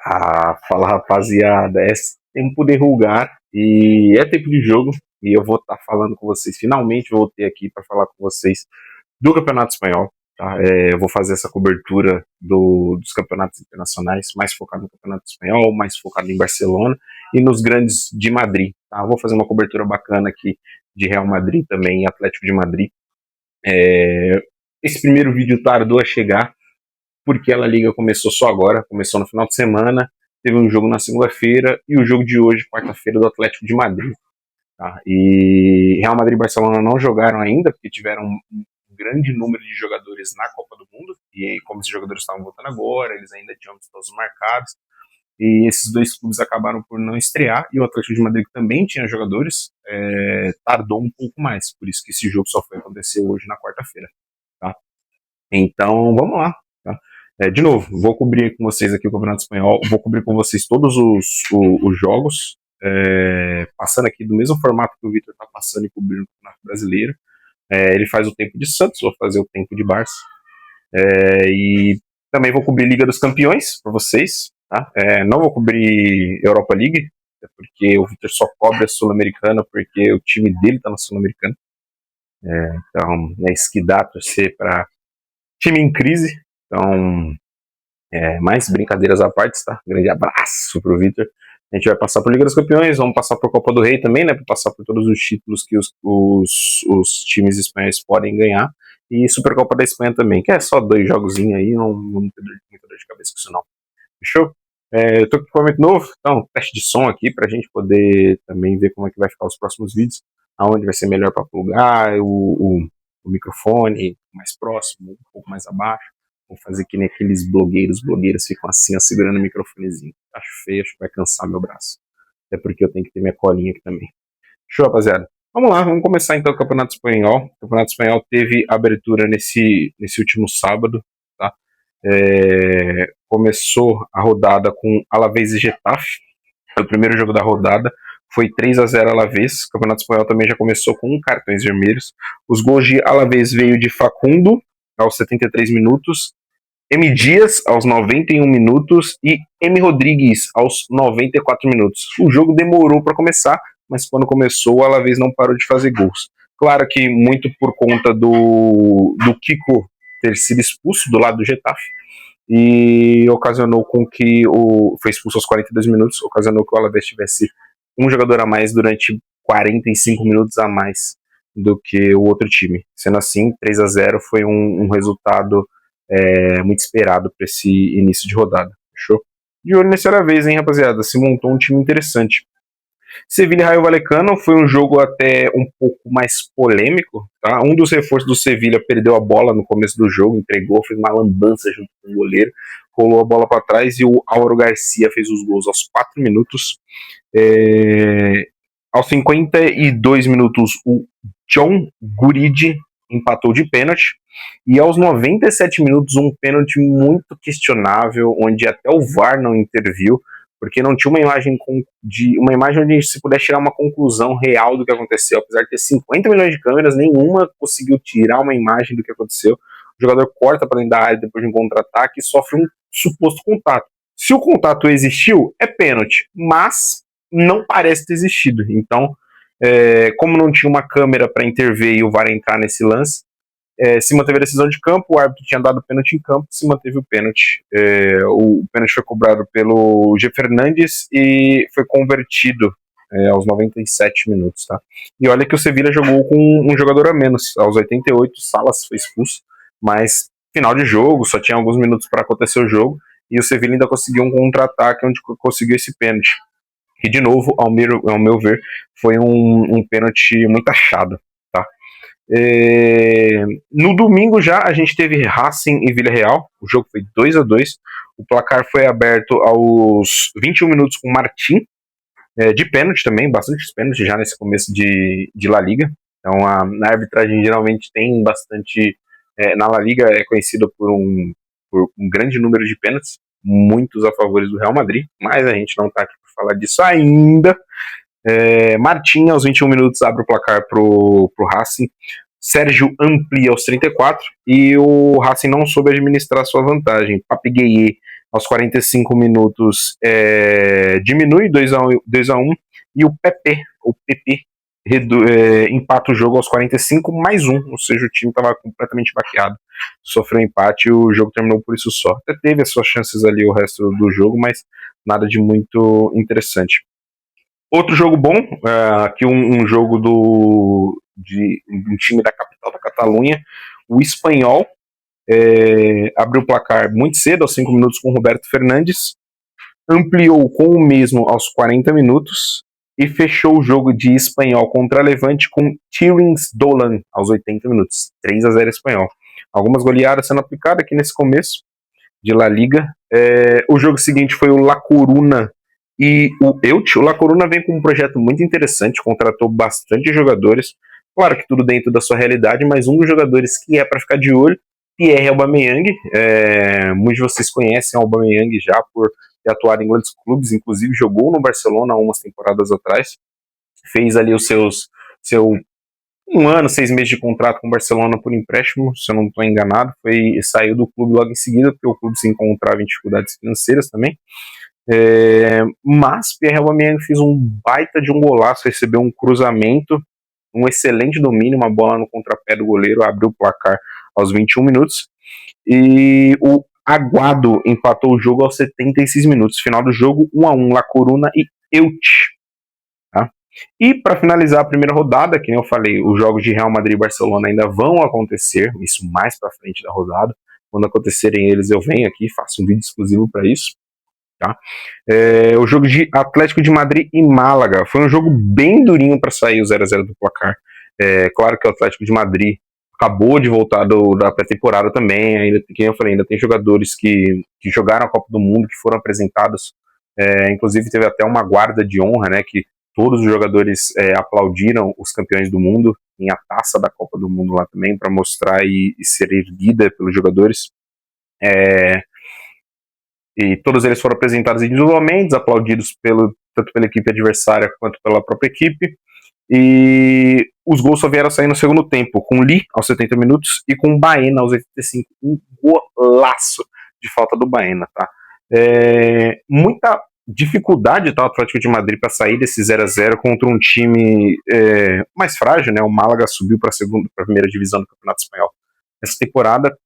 Fala rapaziada, é tempo de rugar e é tempo de jogo e eu vou estar falando com vocês. Finalmente voltei aqui para falar com vocês do Campeonato Espanhol. Tá? Eu vou fazer essa cobertura dos campeonatos internacionais, mais focado no Campeonato Espanhol, mais focado em Barcelona e nos grandes de Madrid. Tá? Eu vou fazer uma cobertura bacana aqui de Real Madrid também e Atlético de Madrid. Esse primeiro vídeo tardou a chegar porque a La Liga começou só agora, começou no final de semana, teve um jogo na segunda-feira e o jogo de hoje, quarta-feira, do Atlético de Madrid. Tá? E Real Madrid e Barcelona não jogaram ainda, porque tiveram um grande número de jogadores na Copa do Mundo, e como esses jogadores estavam voltando agora, eles ainda tinham todos marcados, e esses dois clubes acabaram por não estrear, e o Atlético de Madrid também tinha jogadores, tardou um pouco mais, por isso que esse jogo só foi acontecer hoje na quarta-feira. Tá? Então, vamos lá. Tá? De novo, vou cobrir com vocês aqui o Campeonato Espanhol, vou cobrir com vocês todos os jogos, passando aqui do mesmo formato que o Vitor está passando e cobrindo o Campeonato Brasileiro. Ele faz o tempo de Santos, vou fazer o tempo de Barça. E também vou cobrir Liga dos Campeões para vocês. Tá? Não vou cobrir Europa League, porque o Vitor só cobre a Sul-Americana, porque o time dele está na Sul-Americana. Então, é isso que dá torcer para time em crise. Então, mais brincadeiras à parte, tá? Grande abraço pro Vitor. A gente vai passar por Liga dos Campeões, vamos passar por Copa do Rei também, né? Para passar por todos os títulos que os times espanhóis podem ganhar. E Supercopa da Espanha também, que é só 2 jogozinhos aí, não tem muita dor de cabeça com isso não. Fechou? Eu tô com equipamento novo, então teste de som aqui pra gente poder também ver como é que vai ficar os próximos vídeos, aonde vai ser melhor para plugar o microfone mais próximo, um pouco mais abaixo. Vou fazer que nem aqueles blogueiros ficam assim, ó, segurando o microfonezinho. Acho feio, acho que vai cansar meu braço. Até porque eu tenho que ter minha colinha aqui também. Show, rapaziada. Vamos lá, vamos começar então o Campeonato Espanhol. O Campeonato Espanhol teve abertura nesse último sábado. Tá? Começou a rodada com Alavés e Getafe. O primeiro jogo da rodada foi 3-0 Alavés. O Campeonato Espanhol também já começou com cartões vermelhos. Os gols de Alavés veio de Facundo aos 73 minutos, M. Dias aos 91 minutos e M. Rodrigues aos 94 minutos. O jogo demorou para começar, mas quando começou, o Alavés não parou de fazer gols. Claro que muito por conta do Kiko ter sido expulso do lado do Getafe, e ocasionou com que foi expulso aos 42 minutos, ocasionou que o Alavés tivesse um jogador a mais durante 45 minutos a mais do que o outro time. Sendo assim, 3-0 foi um resultado muito esperado para esse início de rodada. Fechou? De olho nesse Alavés, hein, rapaziada? Se montou um time interessante. Sevilha e Rayo Vallecano foi um jogo até um pouco mais polêmico. Tá? Um dos reforços do Sevilha perdeu a bola no começo do jogo, entregou, fez uma lambança junto com o goleiro, rolou a bola para trás e o Álvaro Garcia fez os gols aos 4 minutos. Aos 52 minutos, o John Guridi empatou de pênalti. E aos 97 minutos, um pênalti muito questionável, onde até o VAR não interviu, porque não tinha uma imagem onde se pudesse tirar uma conclusão real do que aconteceu. Apesar de ter 50 milhões de câmeras, nenhuma conseguiu tirar uma imagem do que aconteceu. O jogador corta para dentro da área depois de um contra-ataque e sofre um suposto contato. Se o contato existiu, é pênalti, mas não parece ter existido. Então, como não tinha uma câmera para intervir e o VAR entrar nesse lance, se manteve a decisão de campo, o árbitro tinha dado pênalti em campo, se manteve o pênalti. O pênalti foi cobrado pelo G. Fernandes e foi convertido aos 97 minutos. Tá? E olha que o Sevilha jogou com um jogador a menos. Aos 88, Salas foi expulso, mas final de jogo, só tinha alguns minutos para acontecer o jogo, e o Sevilha ainda conseguiu um contra-ataque onde conseguiu esse pênalti. E de novo, ao meu ver, foi um pênalti muito achado. Tá? No domingo já a gente teve Racing e Villarreal. O jogo foi 2-2. O placar foi aberto aos 21 minutos com Martim, de pênalti também, bastante pênalti já nesse começo de La Liga. Então na arbitragem geralmente tem bastante. Na La Liga é conhecida por um grande número de pênaltis, muitos a favor do Real Madrid, mas a gente não está aqui para falar disso ainda. Martim, aos 21 minutos, abre o placar pro Racing. Sérgio amplia aos 34 e o Racing não soube administrar sua vantagem. Papi Gueye aos 45 minutos diminui 2-1, e o PP empata o jogo aos 45 mais um, ou seja, o time estava completamente baqueado, sofreu empate e o jogo terminou por isso só. Até teve as suas chances ali o resto do jogo, mas nada de muito interessante. Outro jogo bom, aqui um jogo de um time da capital da Catalunha, o Espanhol, abriu o placar muito cedo, aos 5 minutos, com o Roberto Fernandes, ampliou com o mesmo aos 40 minutos e fechou o jogo de Espanhol contra Levante com Tyrings Dolan aos 80 minutos, 3-0 Espanhol. Algumas goleadas sendo aplicadas aqui nesse começo de La Liga. O jogo seguinte foi o La Coruna e o Elche. O La Coruna vem com um projeto muito interessante, contratou bastante jogadores, claro que tudo dentro da sua realidade, mas um dos jogadores que é para ficar de olho, Pierre Aubameyang. Muitos de vocês conhecem o Aubameyang já por atuar em grandes clubes, inclusive jogou no Barcelona há umas temporadas atrás, fez ali seu 1 ano, 6 meses de contrato com o Barcelona por empréstimo, se eu não estou enganado, saiu do clube logo em seguida, porque o clube se encontrava em dificuldades financeiras também. Mas Pierre Aubameyang fez um baita de um golaço, recebeu um cruzamento, um excelente domínio, uma bola no contrapé do goleiro, abriu o placar aos 21 minutos, e o Aguado empatou o jogo aos 76 minutos. Final do jogo, 1-1, La Coruna e Elche. Tá? E para finalizar a primeira rodada, que nem eu falei, os jogos de Real Madrid e Barcelona ainda vão acontecer, isso mais para frente da rodada. Quando acontecerem eles, eu venho aqui, faço um vídeo exclusivo para isso. Tá? O jogo de Atlético de Madrid e Málaga foi um jogo bem durinho para sair o 0-0 do placar. Claro que o Atlético de Madrid acabou de voltar da pré-temporada também, ainda, como eu falei, ainda tem jogadores que jogaram a Copa do Mundo, que foram apresentados, inclusive teve até uma guarda de honra, né, que todos os jogadores aplaudiram os campeões do mundo, em a taça da Copa do Mundo lá também, para mostrar e ser erguida pelos jogadores. E todos eles foram apresentados individualmente, aplaudidos tanto pela equipe adversária quanto pela própria equipe. E os gols só vieram sair no segundo tempo, com Lee aos 70 minutos e com Baena aos 85. Um golaço de falta do Baena, tá? Muita dificuldade, tá, o Atlético de Madrid para sair desse 0-0 contra um time mais frágil, né? O Málaga subiu para a primeira divisão do Campeonato Espanhol essa temporada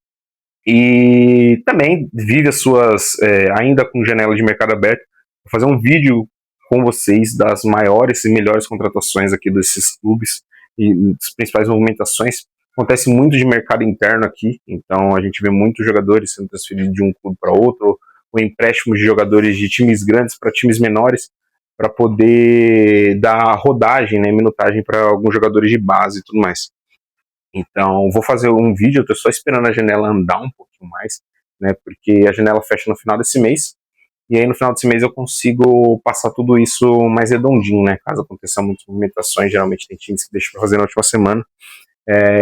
e também vive as suas, ainda com janela de mercado aberto. Vou fazer um vídeo com vocês das maiores e melhores contratações aqui desses clubes e das principais movimentações. Acontece muito de mercado interno aqui, então a gente vê muitos jogadores sendo transferidos de um clube para outro, ou empréstimos de jogadores de times grandes para times menores, para poder dar rodagem, né, minutagem para alguns jogadores de base e tudo mais. Então, vou fazer um vídeo, eu estou só esperando a janela andar um pouquinho mais, né, porque a janela fecha no final desse mês, e aí no final desse mês eu consigo passar tudo isso mais redondinho, né, caso aconteça muitas movimentações. Geralmente tem times que deixam para fazer na última semana.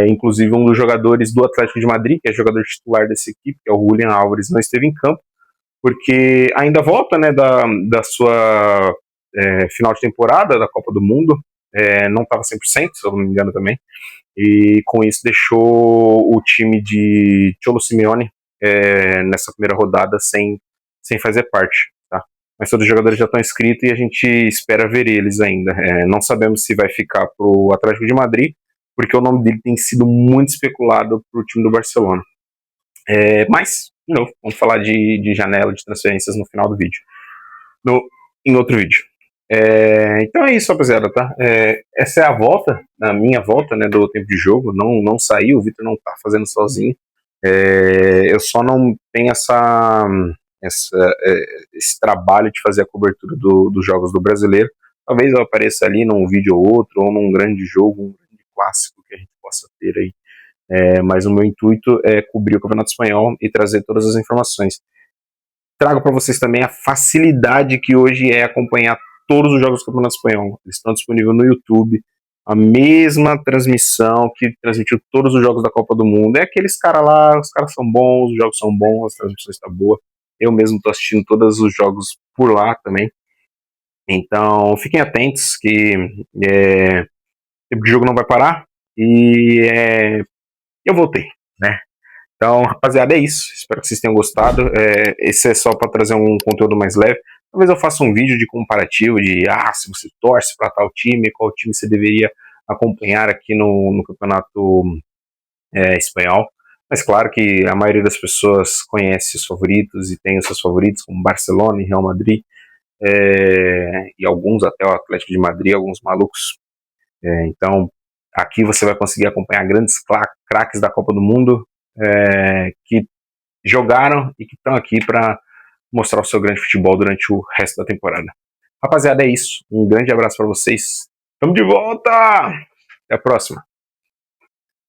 Inclusive um dos jogadores do Atlético de Madrid, que é jogador titular dessa equipe, que é o Julián Álvares, não esteve em campo, porque ainda volta, né, da sua final de temporada da Copa do Mundo, não estava 100%, se eu não me engano também, e com isso deixou o time de Cholo Simeone nessa primeira rodada sem fazer parte, tá? Mas todos os jogadores já estão inscritos e a gente espera ver eles ainda. Não sabemos se vai ficar para o Atlético de Madrid, porque o nome dele tem sido muito especulado para o time do Barcelona. Mas, de novo, vamos falar de janela de transferências no final do vídeo, em outro vídeo. Então é isso, rapaziada, tá? Essa é a volta, a minha volta, né, do tempo de jogo. Não saiu, o Vitor não tá fazendo sozinho. Eu só não tenho esse trabalho de fazer a cobertura dos jogos do Brasileiro. Talvez eu apareça ali num vídeo ou outro, ou num grande jogo, um grande clássico que a gente possa ter aí. Mas o meu intuito é cobrir o Campeonato Espanhol e trazer todas as informações. Trago para vocês também a facilidade que hoje é acompanhar todos os jogos do Campeonato Espanhol. Eles estão disponíveis no YouTube. A mesma transmissão que transmitiu todos os jogos da Copa do Mundo. É aqueles caras lá, os caras são bons, os jogos são bons, as transmissões estão boas. Eu mesmo estou assistindo todos os jogos por lá também. Então, fiquem atentos que o jogo não vai parar. E eu voltei, né? Então, rapaziada, é isso. Espero que vocês tenham gostado. Esse é só para trazer um conteúdo mais leve. Talvez eu faça um vídeo de comparativo de se você torce para tal time, qual time você deveria acompanhar aqui no campeonato espanhol. Mas claro que a maioria das pessoas conhece os favoritos e tem os seus favoritos, como Barcelona e Real Madrid, e alguns até o Atlético de Madrid, alguns malucos. Então, aqui você vai conseguir acompanhar grandes craques da Copa do Mundo que jogaram e que estão aqui para mostrar o seu grande futebol durante o resto da temporada. Rapaziada, é isso. Um grande abraço para vocês. Tamo de volta! Até a próxima.